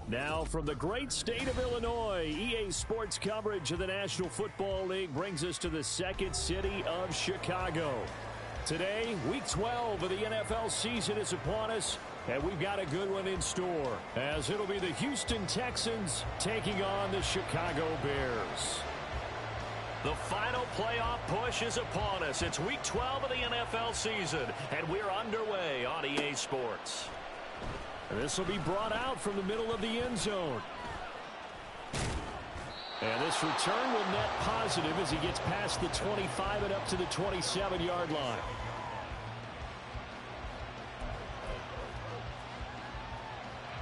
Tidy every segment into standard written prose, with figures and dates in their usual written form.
Now from the great state of Illinois, EA Sports coverage of the National Football League brings us to the second city of Chicago. Today, Week 12 of the NFL season is upon us, and we've got a good one in store, as it'll be the Houston Texans taking on the Chicago Bears. The final playoff push is upon us. It's Week 12 of the NFL season, and we're underway on EA Sports. And this will be brought out from the middle of the end zone. And this return will net positive as he gets past the 25 and up to the 27-yard line.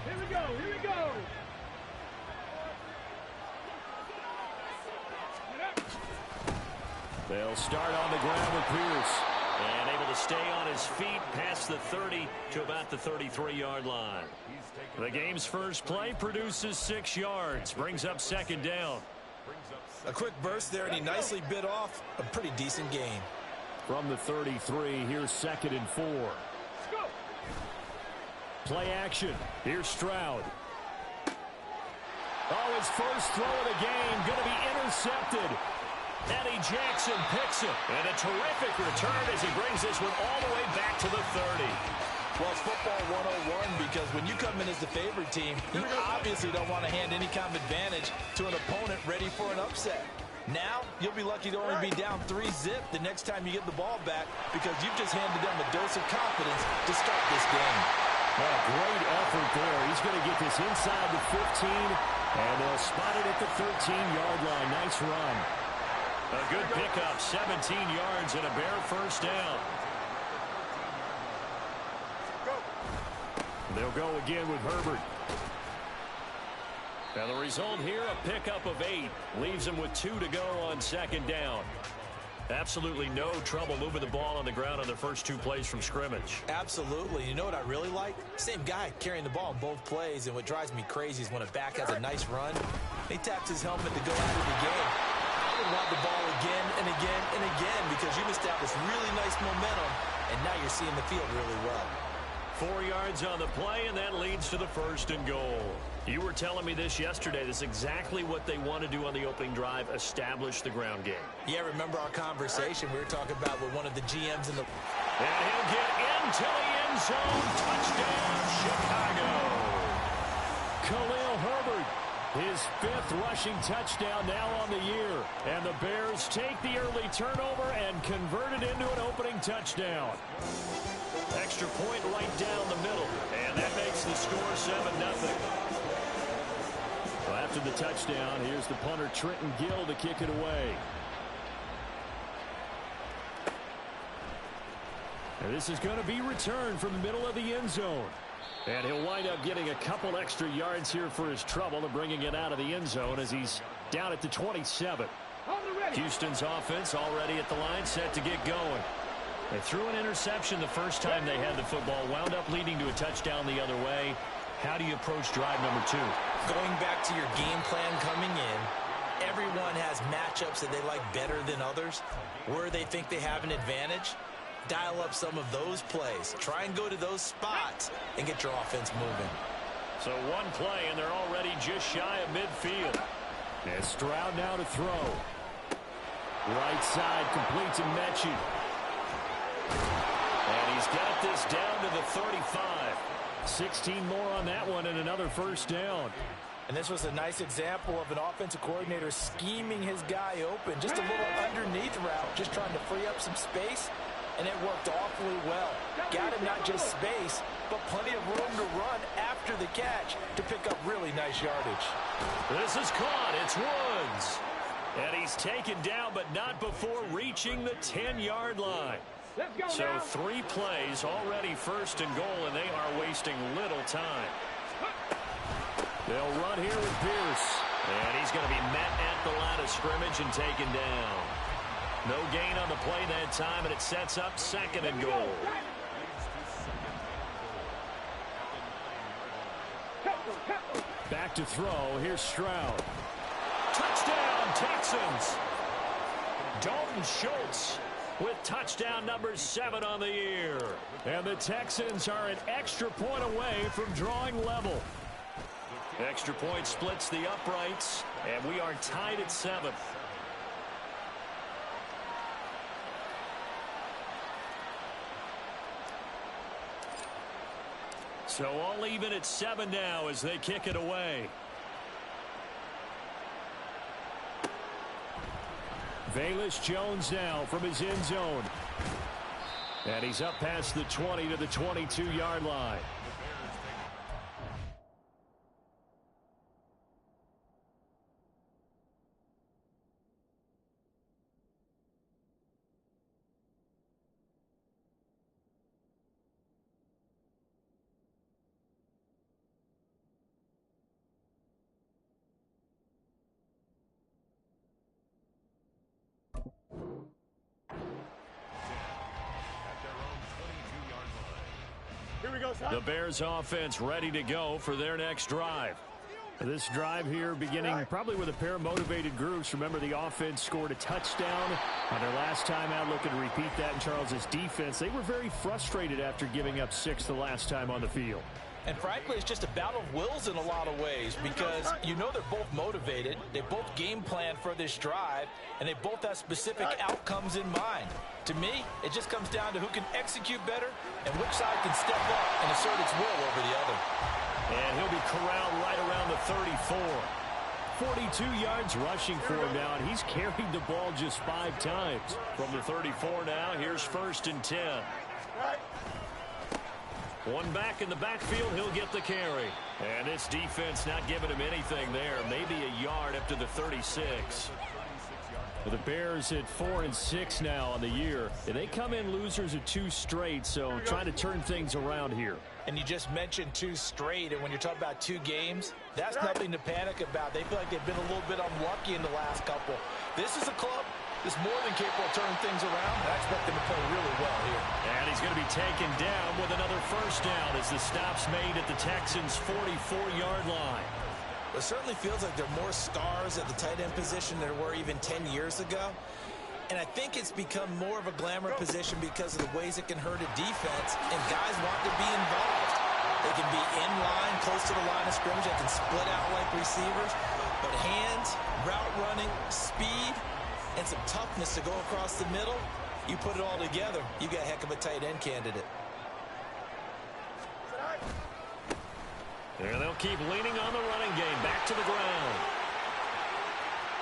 Here we go, here we go. They'll start on the ground with Pierce. And able to stay on his feet past the 30 to about the 33-yard line. The game's first play produces 6 yards. Brings up second down. A quick burst there, and he nicely bit off a pretty decent gain. From the 33, here's second and 4. Play action. Here's Stroud. Oh, his first throw of the game going to be intercepted. Eddie Jackson picks it. And a terrific return as he brings this one all the way back to the 30. Well, it's football 101 because when you come in as the favorite team, you obviously don't want to hand any kind of advantage to an opponent ready for an upset. Now, you'll be lucky to only be down 3-zip the next time you get the ball back because you've just handed them a dose of confidence to start this game. Well, great effort there. He's going to get this inside the 15, and they'll spot it at the 13-yard line. Nice run. A good pickup, 17 yards and a Bear first down. They'll go again with Herbert. And the result here, a pickup of 8. Leaves them with 2 to go on second down. Absolutely no trouble moving the ball on the ground on their first 2 plays from scrimmage. Absolutely. You know what I really like? Same guy carrying the ball in both plays, and what drives me crazy is when a back has a nice run, he taps his helmet to go out of the game. I would want the ball again and again and again because you've established really nice momentum, and now you're seeing the field really well. 4 yards on the play, and that leads to the first and goal. You were telling me this yesterday. This is exactly what they want to do on the opening drive, establish the ground game. Yeah, remember our conversation we were talking about with one of the GMs in the... And he'll get into the end zone. Touchdown, Chicago. Khalil Herbert, his 5th rushing touchdown now on the year. And the Bears take the early turnover and convert it into an opening touchdown. Extra point right down the middle, and that makes the score 7-0. Well, after the touchdown, here's the punter Trenton Gill to kick it away. And this is going to be returned from the middle of the end zone. And he'll wind up getting a couple extra yards here for his trouble and bringing it out of the end zone as he's down at the 27. Houston's offense already at the line, set to get going. They threw an interception the first time they had the football, wound up leading to a touchdown the other way. How do you approach drive number 2? Going back to your game plan coming in, everyone has matchups that they like better than others. Where they think they have an advantage, dial up some of those plays. Try and go to those spots and get your offense moving. So one play, and they're already just shy of midfield. And Stroud now to throw. Right side completes to Mechie. And he's got this down to the 35. 16 more on that one and another first down. And this was a nice example of an offensive coordinator scheming his guy open. Just a little underneath route, just trying to free up some space, and it worked awfully well. Got him not just space, but plenty of room to run after the catch to pick up really nice yardage. This is caught. It's Woods. And he's taken down, but not before reaching the 10-yard line. So 3 plays, already first and goal, and they are wasting little time. They'll run here with Pierce. And he's going to be met at the line of scrimmage and taken down. No gain on the play that time, and it sets up second and goal. Back to throw. Here's Stroud. Touchdown, Texans. Dalton Schultz with touchdown number 7 on the year. And the Texans are an extra point away from drawing level. Extra point splits the uprights, and we are tied at 7. So all even at 7 now as they kick it away. Velus Jones now from his end zone. And he's up past the 20 to the 22-yard line. The Bears offense ready to go for their next drive. This drive here beginning probably with a pair of motivated groups. Remember, the offense scored a touchdown on their last time out. Looking to repeat that in Charles's defense. They were very frustrated after giving up 6 the last time on the field. And frankly, it's just a battle of wills in a lot of ways because you know they're both motivated. They both game plan for this drive, and they both have specific outcomes in mind. To me, it just comes down to who can execute better and which side can step up and assert its will over the other. And he'll be corralled right around the 34. 42 yards rushing for him now, and he's carried the ball just 5 times. From the 34 now, here's 1st and 10. One back in the backfield, he'll get the carry. And this defense not giving him anything there. Maybe a yard up to the 36. The Bears at 4-6 now on the year. And they come in losers of 2 straight, so trying to turn things around here. And you just mentioned 2 straight, and when you're talking about 2 games, that's nothing to panic about. They feel like they've been a little bit unlucky in the last couple. This is a club that's more than capable of turning things around. I expect them to play really well here. And he's going to be taken down with another 1st down as the stop's made at the Texans' 44-yard line. It certainly feels like there are more stars at the tight end position than there were even 10 years ago. And I think it's become more of a glamour position because of the ways it can hurt a defense, and guys want to be involved. They can be in line, close to the line of scrimmage. They can split out like receivers. But hands, route running, speed, and some toughness to go across the middle, you put it all together, you got a heck of a tight end candidate. And they'll keep leaning on the running game. Back to the ground.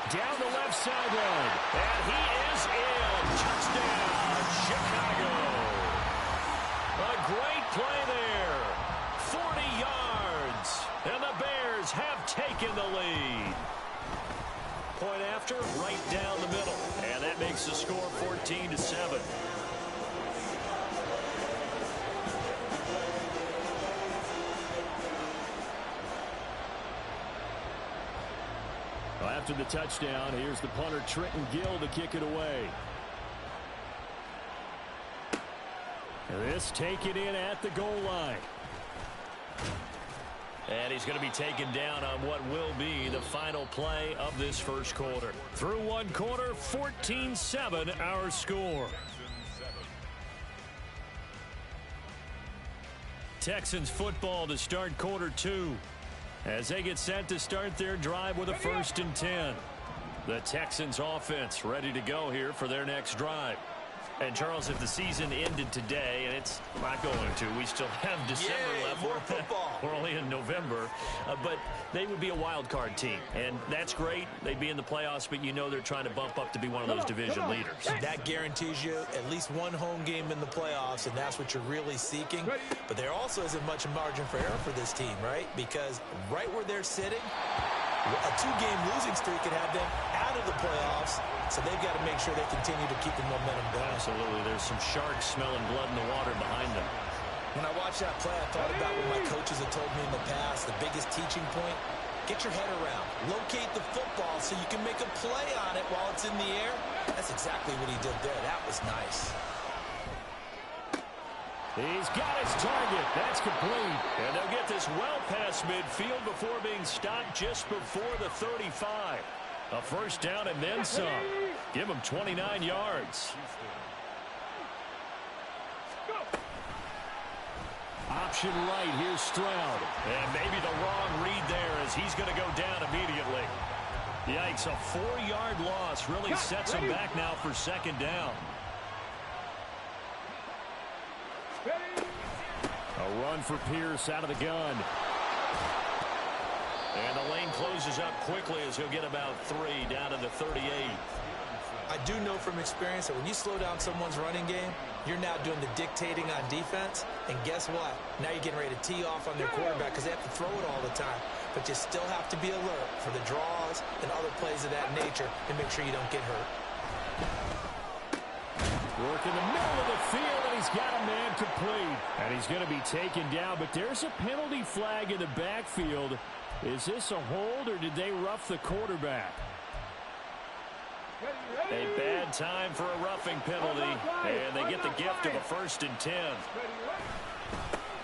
Down the left sideline. And he is in. Touchdown, Chicago. A great play there. 40 yards. And the Bears have taken the lead. Point after, right down the middle. And that makes the score 14-7. After the touchdown, here's the punter, Trenton Gill, to kick it away. And this taken in at the goal line. And he's going to be taken down on what will be the final play of this first quarter. Through one quarter, 14-7 our score. Texans football to start quarter 2. As they get set to start their drive with a 1st and 10. The Texans offense ready to go here for their next drive. And Charles, if the season ended today, and it's not going to, we still have December left. More football. We're only in November, but they would be a wild card team, and that's great. They'd be in the playoffs, but you know they're trying to bump up to be one of those division leaders. That guarantees you at least one home game in the playoffs, and that's what you're really seeking. But there also isn't much margin for error for this team, right? Because right where they're sitting, a 2-game losing streak could have them out of the playoffs, so they've got to make sure they continue to keep the momentum going. Absolutely. There's some sharks smelling blood in the water behind them. When I watched that play, I thought about what my coaches have told me in the past. The biggest teaching point, get your head around. Locate the football so you can make a play on it while it's in the air. That's exactly what he did there. That was nice. He's got his target. That's complete. And they'll get this well past midfield before being stopped just before the 35. A 1st down and then some. Give him 29 yards. Option right, here's Stroud. And maybe the wrong read there as as he's going to go down immediately. Yikes, a 4-yard loss really sets him back now for second down. A run for Pierce out of the gun. And the lane closes up quickly as he'll get about 3 down to the 38. I do know from experience that when you slow down someone's running game, you're now doing the dictating on defense. And guess what? Now you're getting ready to tee off on their quarterback because they have to throw it all the time. But you still have to be alert for the draws and other plays of that nature and make sure you don't get hurt. Work in the middle of the field, and he's got a man complete. And he's going to be taken down, but there's a penalty flag in the backfield. Is this a hold, or did they rough the quarterback? A bad time for a roughing penalty, and they get the gift of a 1st and 10.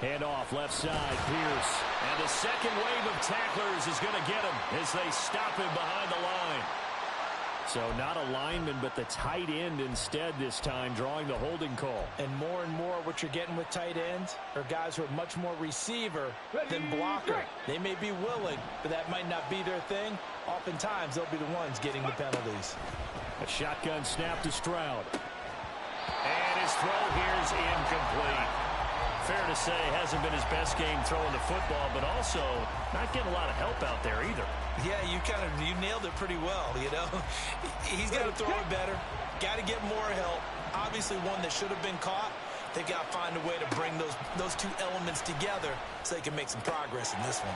Hand off left side, Pierce. And the second wave of tacklers is going to get him as they stop him behind the line. So not a lineman, but the tight end instead this time, drawing the holding call. And more what you're getting with tight ends are guys who are much more receiver than blocker. They may be willing, but that might not be their thing. Oftentimes, they'll be the ones getting the penalties. A shotgun snap to Stroud. And his throw here is incomplete. Fair to say, hasn't been his best game throwing the football, but also not getting a lot of help out there either. Yeah, you nailed it pretty well, you know. He's got to throw it better. Got to get more help. Obviously one that should have been caught. They got to find a way to bring those two elements together so they can make some progress in this one.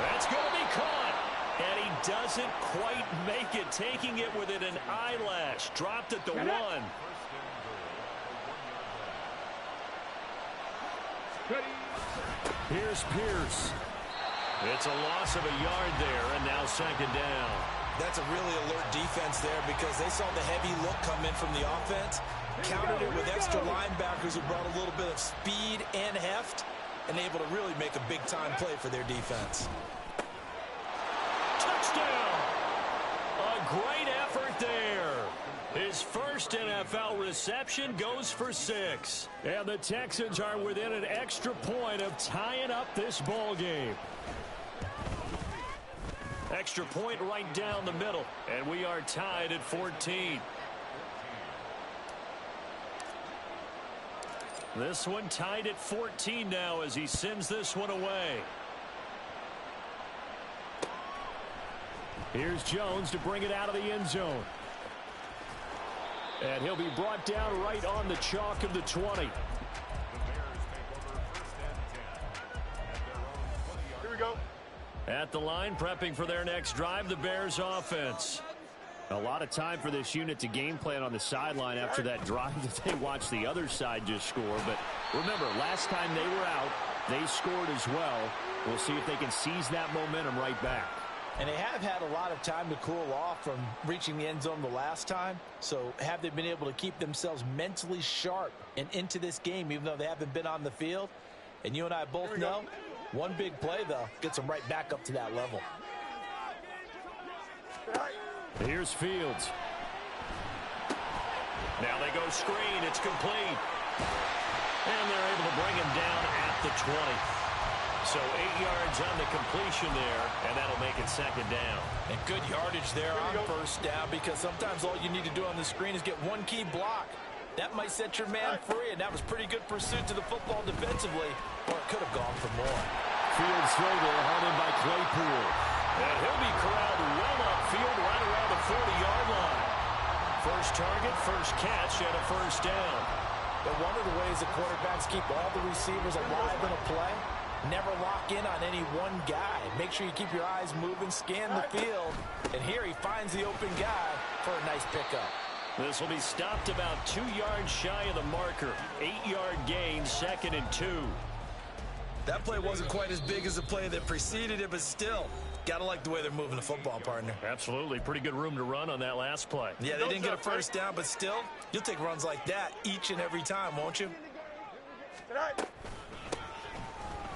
That's going to be caught. And he doesn't quite make it, taking it within an eyelash. Dropped at the 1. Here's Pierce. It's a loss of a yard there, and now second down. That's a really alert defense there because they saw the heavy look come in from the offense, countered it with extra linebackers who brought a little bit of speed and heft, and able to really make a big-time play for their defense. Touchdown! A great effort there. His first NFL reception goes for 6. And the Texans are within an extra point of tying up this ball game. Extra point right down the middle, and we are tied at 14. This one tied at 14 now as he sends this one away. Here's Jones to bring it out of the end zone. And he'll be brought down right on the chalk of the 20. Here we go. At the line, prepping for their next drive, the Bears offense. A lot of time for this unit to game plan on the sideline after that drive that they watched the other side just score. But remember, last time they were out, they scored as well. We'll see if they can seize that momentum right back. And they have had a lot of time to cool off from reaching the end zone the last time. So have they been able to keep themselves mentally sharp and into this game, even though they haven't been on the field? And you and I both know, one big play, though, gets them right back up to that level. Here's Fields. Now they go screen. It's complete. And they're able to bring him down at the 20. So 8 yards on the completion there, and that'll make it second down. And good yardage there on first down, because sometimes all you need to do on the screen is get one key block. That might set your man free, and that was pretty good pursuit to the football defensively, or it could have gone for more. Fields throw there, hauled in by Claypool. And he'll be corralled well upfield right around the 40-yard line. First target, first catch, and a first down. But one of the ways that quarterbacks keep all the receivers alive in a play, never lock in on any one guy. Make sure you keep your eyes moving, scan the field, and here he finds the open guy for a nice pickup. This will be stopped about 2 yards shy of the marker. 8-yard gain, 2nd and 2. That play wasn't quite as big as the play that preceded it, but still, gotta like the way they're moving the football, partner. Absolutely. Pretty good room to run on that last play. Yeah, they didn't get a first down, but still, you'll take runs like that each and every time, won't you?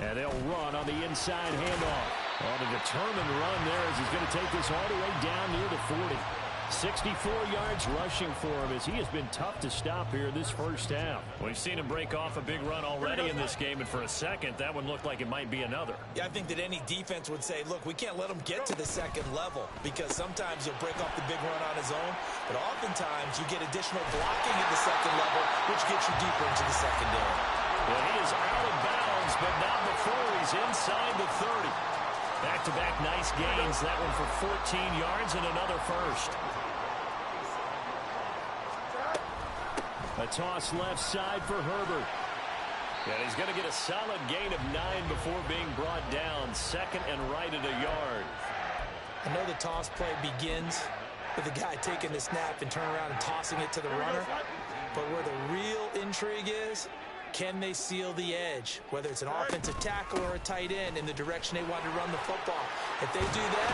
And they'll run on the inside handoff. On a determined run there as he's going to take this all the way down near the 40. 64 yards rushing for him as he has been tough to stop here this first half. We've seen him break off a big run already in this game, and for a second, that one looked like it might be another. Yeah, I think that any defense would say, look, we can't let him get to the second level because sometimes he'll break off the big run on his own, but oftentimes you get additional blocking at the second level, which gets you deeper into the secondary. Well, he is out of bounds, but not before he's inside the 30. Back-to-back nice gains. That one for 14 yards and another first. A toss left side for Herbert. And he's going to get a solid gain of 9 before being brought down. Second and right at a yard. I know the toss play begins with the guy taking the snap and turning around and tossing it to the runner. But where the real intrigue is, can they seal the edge? Whether it's an offensive tackle or a tight end in the direction they want to run the football. If they do that.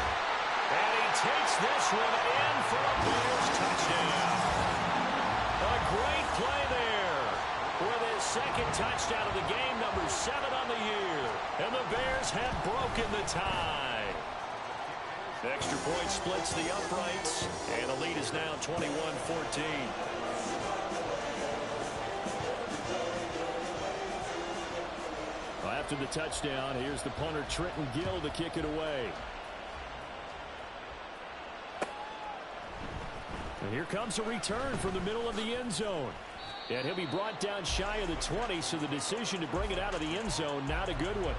And he takes this one in for a Bears touchdown. A great play there with his second touchdown of the game, number 7 on the year. And the Bears have broken the tie. Extra point splits the uprights, and the lead is now 21-14. After the touchdown, here's the punter Trenton Gill to kick it away. And here comes a return from the middle of the end zone. And he'll be brought down shy of the 20, so the decision to bring it out of the end zone, not a good one.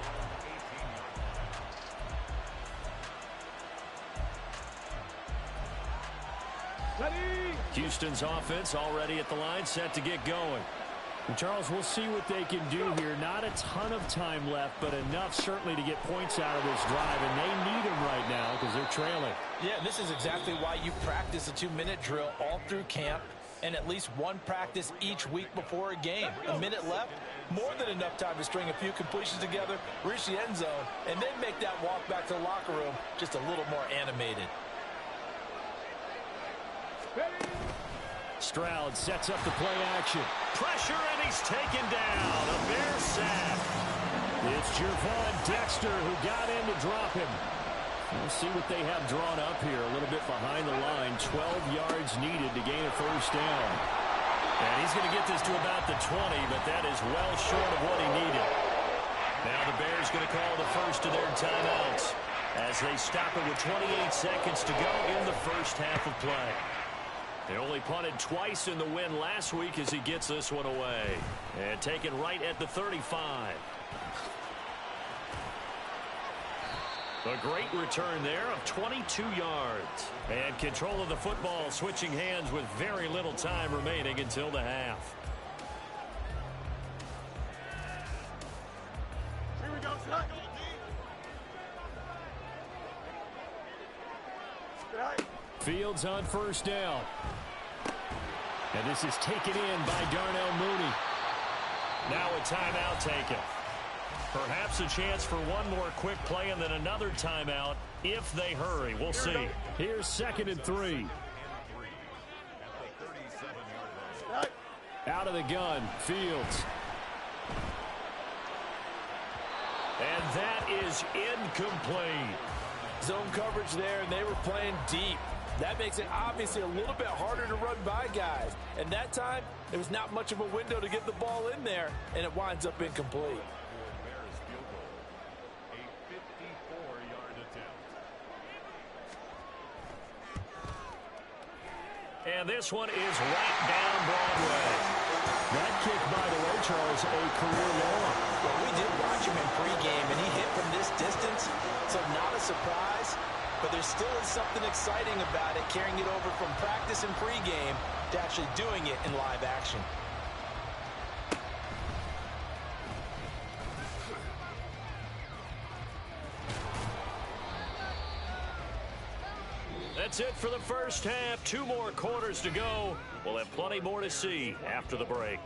Houston's offense already at the line, set to get going. And Charles, we'll see what they can do here. Not a ton of time left, but enough certainly to get points out of this drive, and they need them right now because they're trailing. Yeah, this is exactly why you practice a 2-minute drill all through camp and at least one practice each week before a game. A minute left, more than enough time to string a few completions together, reach the end zone, and then make that walk back to the locker room just a little more animated. Stroud sets up the play action. Pressure, and he's taken down. A Bear sack. It's Gervon Dexter who got in to drop him. We'll see what they have drawn up here. A little bit behind the line. 12 yards needed to gain a first down. And he's going to get this to about the 20, but that is well short of what he needed. Now the Bears going to call the first of their timeouts as they stop it with 28 seconds to go in the first half of play. They only punted twice in the win last week as he gets this one away. And taken right at the 35. A great return there of 22 yards. And control of the football switching hands with very little time remaining until the half. Here we go, Fields on first down. And this is taken in by Darnell Mooney. Now a timeout taken. Perhaps a chance for one more quick play and then another timeout if they hurry. We'll see. Here's 2nd and 3. Out of the gun, Fields. And that is incomplete. Zone coverage there, and they were playing deep. That makes it obviously a little bit harder to run by guys. And that time, there was not much of a window to get the ball in there, and it winds up incomplete. And this one is right down Broadway. That kick, by the way, Charles, a career long. Well, we did watch him in pregame, and he hit from this distance, so not a surprise. But there still is something exciting about it, carrying it over from practice and pregame to actually doing it in live action. That's it for the first half. 2 more quarters to go. We'll have plenty more to see after the break.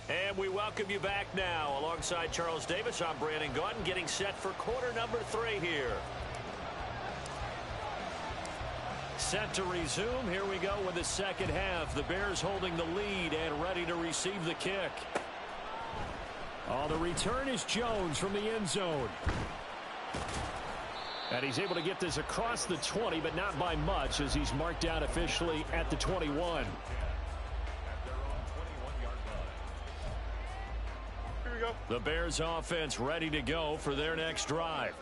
And we welcome you back now. Alongside Charles Davis, I'm Brandon Gaudin, getting set for quarter number 3 here. set to resume. Here we go with the second half. The Bears holding the lead and ready to receive the kick. The return is Jones from the end zone. And he's able to get this across the 20, but not by much, as he's marked down officially at the 21. The Bears offense ready to go for their next drive.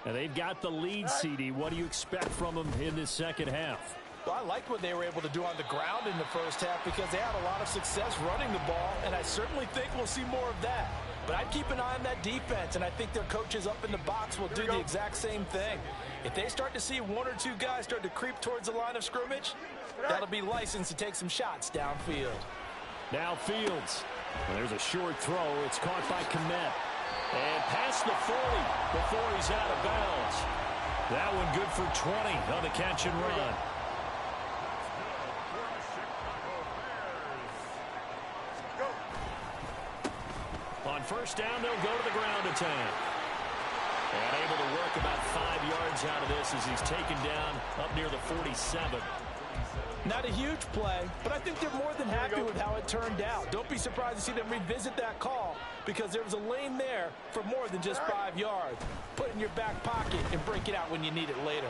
And they've got the lead, CD. What do you expect from them in this second half? Well, I liked what they were able to do on the ground in the first half because they had a lot of success running the ball, and I certainly think we'll see more of that. But I'd keep an eye on that defense, and I think their coaches up in the box will do the exact same thing. If they start to see one or two guys start to creep towards the line of scrimmage, that'll be licensed to take some shots downfield. Now Fields. There's a short throw. It's caught by Kmet. And past the 40 before he's out of bounds. That one good for 20 on the catch and run. On first down, they'll go to the ground attack. And able to work about 5 yards out of this as he's taken down up near the 47. Not a huge play, but I think they're more than happy with how it turned out. Don't be surprised to see them revisit that call because there was a lane there for more than just 5 yards. Put it in your back pocket and break it out when you need it later.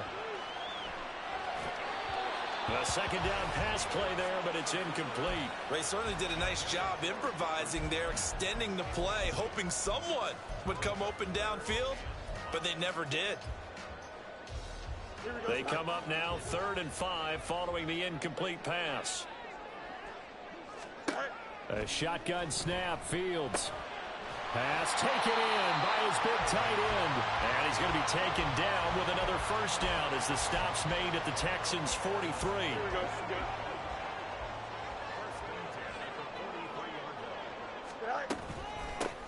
A second down pass play there, but it's incomplete. They certainly did a nice job improvising there, extending the play, hoping someone would come open downfield, but they never did. They come up now 3rd and 5 following the incomplete pass. A shotgun snap. Fields. Pass taken in by his big tight end. And he's going to be taken down with another first down as the stop's made at the Texans' 43.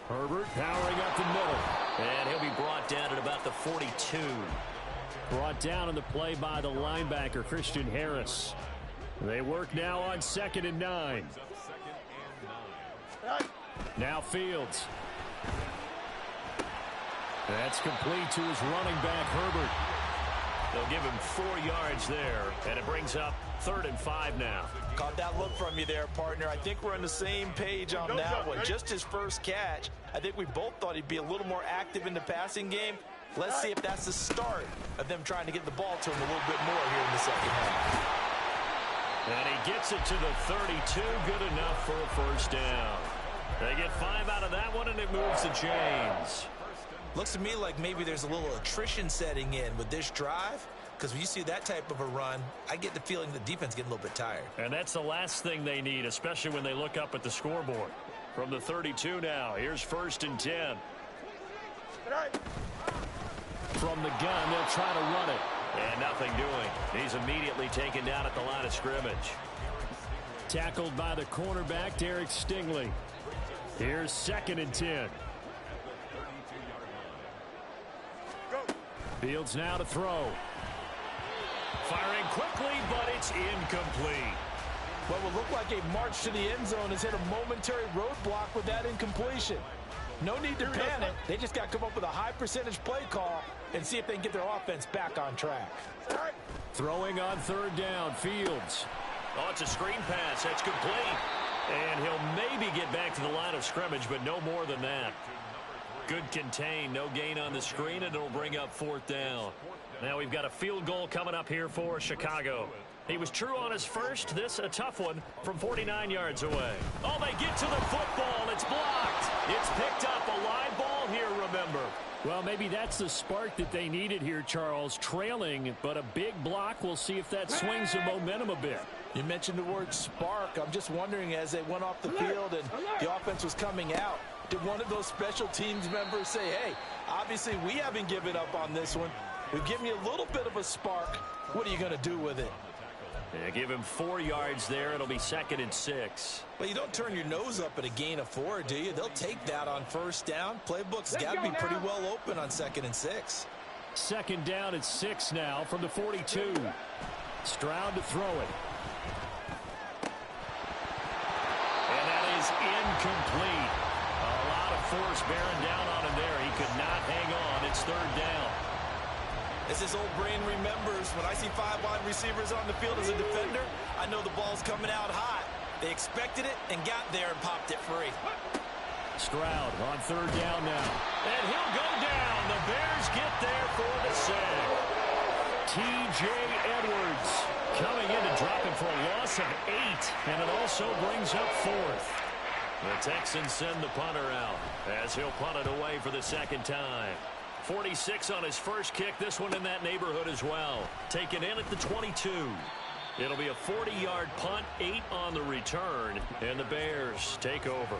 Herbert powering up the middle. And he'll be brought down at about the 42. Brought down on the play by the linebacker, Christian Harris. They work now on 2nd and 9. Now Fields. That's complete to his running back, Herbert. They'll give him 4 yards there, and it brings up 3rd and 5 now. Caught that look from you there, partner. I think we're on the same page on that one. Just his first catch. I think we both thought he'd be a little more active in the passing game. Let's see if that's the start of them trying to get the ball to him a little bit more here in the second half. And he gets it to the 32. Good enough for a first down. They get 5 out of that one, and it moves the chains. Looks to me like maybe there's a little attrition setting in with this drive, because when you see that type of a run, I get the feeling the defense getting a little bit tired. And that's the last thing they need, especially when they look up at the scoreboard. From the 32 now, here's 1st and 10. From the gun, they'll try to run it. And nothing doing. He's immediately taken down at the line of scrimmage. Tackled by the cornerback, Derek Stingley. Here's 2nd and 10. Fields now to throw. Firing quickly, but it's incomplete. What will look like a march to the end zone has hit a momentary roadblock with that incompletion. No need to panic. They just got to come up with a high percentage play call and see if they can get their offense back on track. Throwing on 3rd down, Fields. Oh, it's a screen pass. That's complete. And he'll maybe get back to the line of scrimmage, but no more than that. Good contain. No gain on the screen, and it'll bring up 4th down. Now we've got a field goal coming up here for Chicago. He was true on his first. This a tough one from 49 yards away. Oh, they get to the football. It's blocked. It's picked up. A live ball here, remember. Well, maybe that's the spark that they needed here, Charles. Trailing, but a big block. We'll see if that swings the momentum a bit. You mentioned the word spark. I'm just wondering, as they went off the field and the offense was coming out, did one of those special teams members say, hey, obviously we haven't given up on this one. We've given you a little bit of a spark. What are you going to do with it? Yeah, give him 4 yards there. It'll be 2nd and 6. Well, you don't turn your nose up at a gain of 4, do you? They'll take that on first down. Playbook's got to be pretty well open on 2nd and 6. 2nd down at 6 now from the 42. Stroud to throw it. And that is incomplete. A lot of force bearing down on him there. He could not hang on. It's 3rd down. As his old brain remembers, when I see 5 wide receivers on the field as a defender, I know the ball's coming out hot. They expected it and got there and popped it free. Stroud on third down now. And he'll go down. The Bears get there for the sack. T.J. Edwards coming in to drop him for a loss of 8. And it also brings up 4th. The Texans send the punter out as he'll punt it away for the second time. 46 on his first kick. This one in that neighborhood as well. Taken in at the 22. It'll be a 40-yard punt, 8 on the return, and the Bears take over.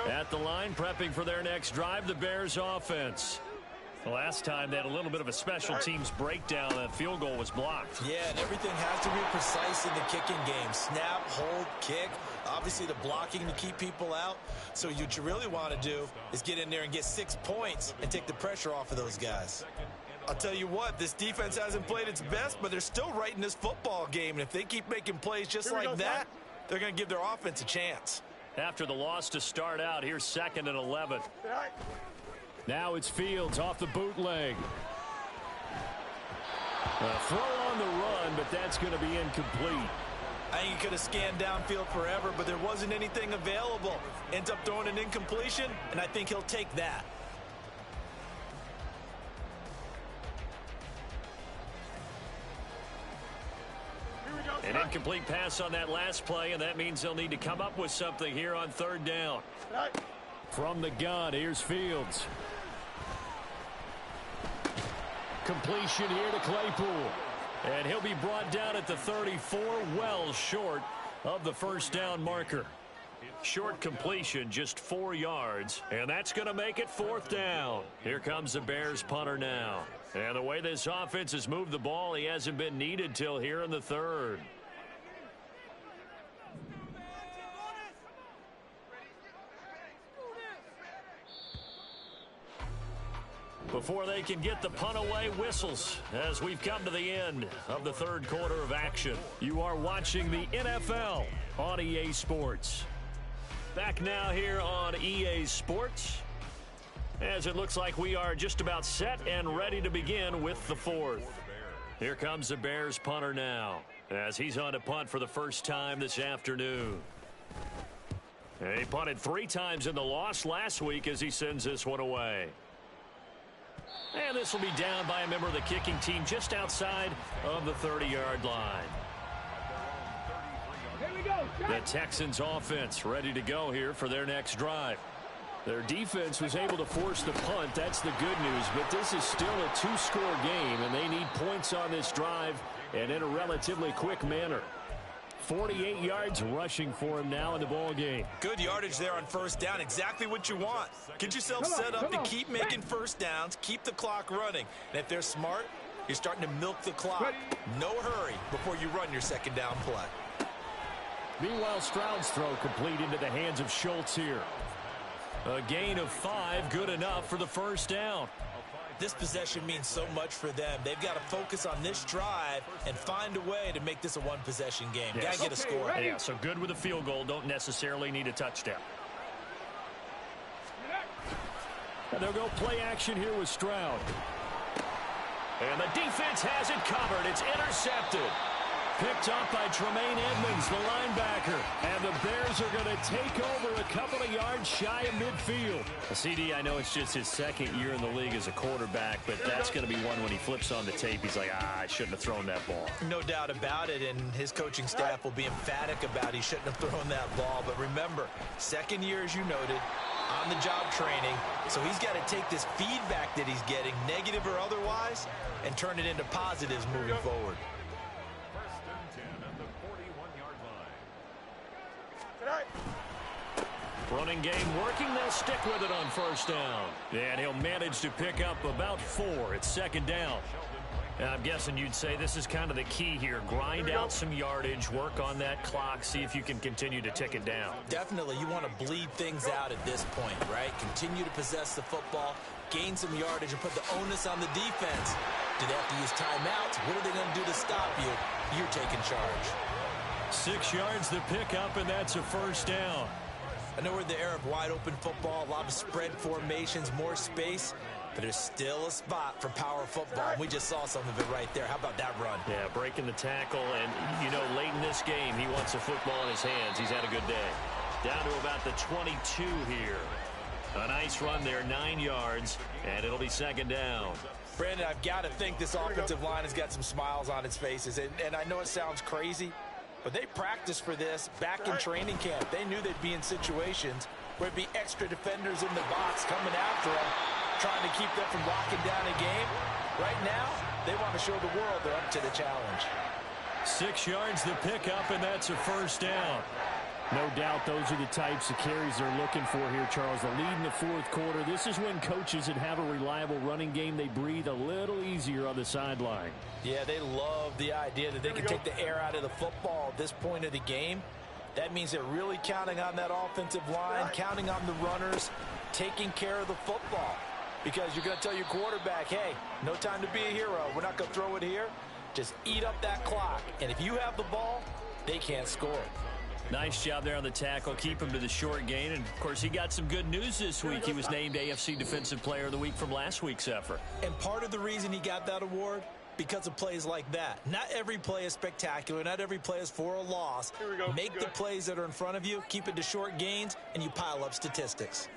At the line, prepping for their next drive, the Bears offense. The last time they had a little bit of a special teams breakdown. That field goal was blocked. Yeah, and everything has to be precise in the kicking game. Snap, hold, kick. Obviously the blocking to keep people out. So what you really want to do is get in there and get 6 points and take the pressure off of those guys. I'll tell you what, this defense hasn't played its best, but they're still right in this football game. And if they keep making plays just like that, they're going to give their offense a chance. After the loss to start out, here's 2nd and 11. Now it's Fields off the bootleg. A throw on the run, but that's going to be incomplete. I think he could have scanned downfield forever, but there wasn't anything available. Ends up throwing an incompletion, and I think he'll take that. An incomplete pass on that last play, and that means they'll need to come up with something here on third down. From the gun, here's Fields. Completion here to Claypool. And he'll be brought down at the 34, well short of the first down marker. Short completion, just 4 yards, and that's going to make it 4th down. Here comes the Bears punter now. And the way this offense has moved the ball, he hasn't been needed till here in the 3rd. Before they can get the punt away, whistles as we've come to the end of the 3rd quarter of action. You are watching the NFL on EA Sports. Back now here on EA Sports, as it looks like we are just about set and ready to begin with the 4th. Here comes the Bears punter now, as he's on to punt for the first time this afternoon. And he punted 3 times in the loss last week as he sends this one away. And this will be down by a member of the kicking team just outside of the 30-yard line. Here we go. The Texans offense ready to go here for their next drive. Their defense was able to force the punt. That's the good news. But this is still a 2-score game, and they need points on this drive and in a relatively quick manner. 48 yards rushing for him now in the ball game. Good yardage there on first down. Exactly what you want. Get yourself set up to keep making first downs, keep the clock running. And if they're smart, you're starting to milk the clock. No hurry before you run your second down play. Meanwhile, Stroud's throw complete into the hands of Schultz here. A gain of 5, good enough for the first down. This possession means so much for them. They've got to focus on this drive and find a way to make this a one-possession game. Yes. Got to get a score. Yeah, so good with a field goal. Don't necessarily need a touchdown. And they'll go play action here with Stroud. And the defense has it covered. It's intercepted. Picked up by Tremaine Edmonds, the linebacker. And the Bears are going to take over a couple of yards shy of midfield. CD, I know it's just his 2nd year in the league as a quarterback, but that's going to be one when he flips on the tape. He's like, I shouldn't have thrown that ball. No doubt about it, and his coaching staff will be emphatic about he shouldn't have thrown that ball. But remember, 2nd year, as you noted, on-the-job training. So he's got to take this feedback that he's getting, negative or otherwise, and turn it into positives moving forward. Running game working. They'll stick with it on first down. And he'll manage to pick up about 4. It's 2nd down. And I'm guessing you'd say this is kind of the key here. Grind out some yardage, work on that clock, see if you can continue to tick it down. Definitely. You want to bleed things out at this point, right? Continue to possess the football, gain some yardage, and put the onus on the defense. Do they have to use timeouts? What are they going to do to stop you? You're taking charge. 6 yards to pick up, and that's a first down. I know we're in the era of wide-open football, a lot of spread formations, more space. But there's still a spot for power football. We just saw some of it right there. How about that run? Yeah, breaking the tackle, and, you know, late in this game, he wants the football in his hands. He's had a good day. Down to about the 22 here. A nice run there, 9 yards, and it'll be second down. Brandon, I've got to think this offensive line has got some smiles on its faces. And I know it sounds crazy, but they practiced for this back in training camp. They knew they'd be in situations where it'd be extra defenders in the box coming after them, trying to keep them from locking down a game. Right now, they want to show the world they're up to the challenge. 6 yards the pickup, and that's a first down. No doubt those are the types of carries they're looking for here, Charles. The lead in the fourth quarter. This is when coaches that have a reliable running game, they breathe a little easier on the sideline. Yeah, they love the idea that they can take the air out of the football at this point of the game. That means they're really counting on that offensive line, counting on the runners, taking care of the football. Because you're going to tell your quarterback, hey, no time to be a hero. We're not going to throw it here. Just eat up that clock. And if you have the ball, they can't score. Nice job there on the tackle. Keep him to the short gain. And, of course, he got some good news this week. He was named AFC Defensive Player of the Week from last week's effort. And part of the reason he got that award, because of plays like that. Not every play is spectacular. Not every play is for a loss. Make the plays that are in front of you, keep it to short gains, and you pile up statistics.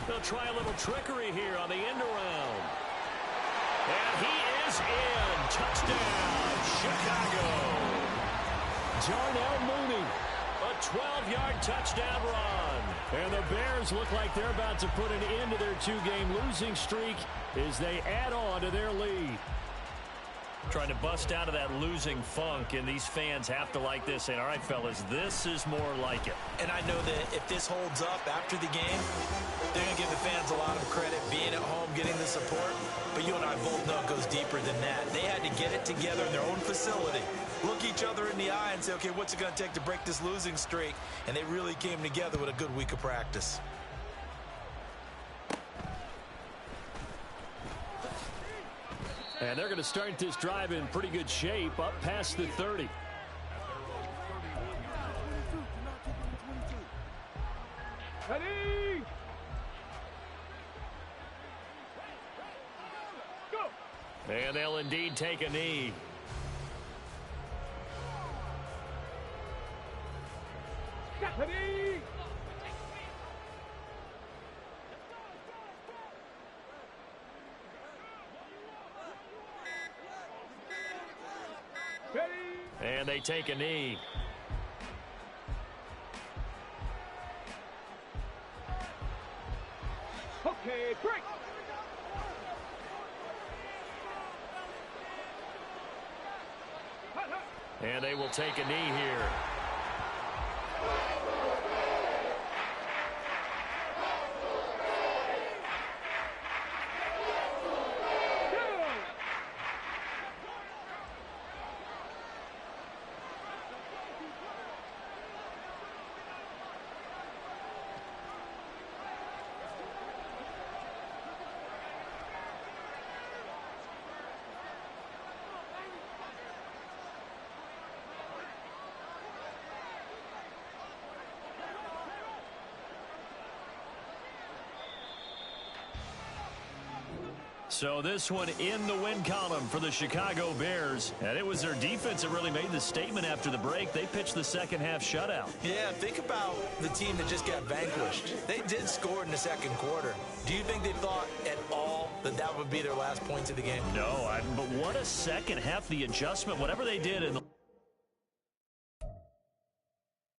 They'll try a little trickery here on the end around. And he is in. Touchdown, Chicago. Jarnell Mooney. A 12-yard touchdown run. And the Bears look like they're about to put an end to their 2-game losing streak as they add on to their lead. Trying to bust out of that losing funk, and these fans have to like this. And all right, fellas, this is more like it. And I know that if this holds up after the game, they're going to give the fans a lot of credit, being at home, getting the support. But you and I both know it goes deeper than that. They had to get it together in their own facility, look each other in the eye and say, okay, what's it going to take to break this losing streak? And they really came together with a good week of practice. And they're going to start this drive in pretty good shape, up past the 30. Ready? Go! And they'll indeed take a knee. Ready? And they take a knee. Okay, break. And they will take a knee here. So this one in the win column for the Chicago Bears. And it was their defense that really made the statement after the break. They pitched the second half shutout. Yeah, think about the team that just got vanquished. They did score in the second quarter. Do you think they thought at all that that would be their last points of the game? No, but what a second half, the adjustment, whatever they did in the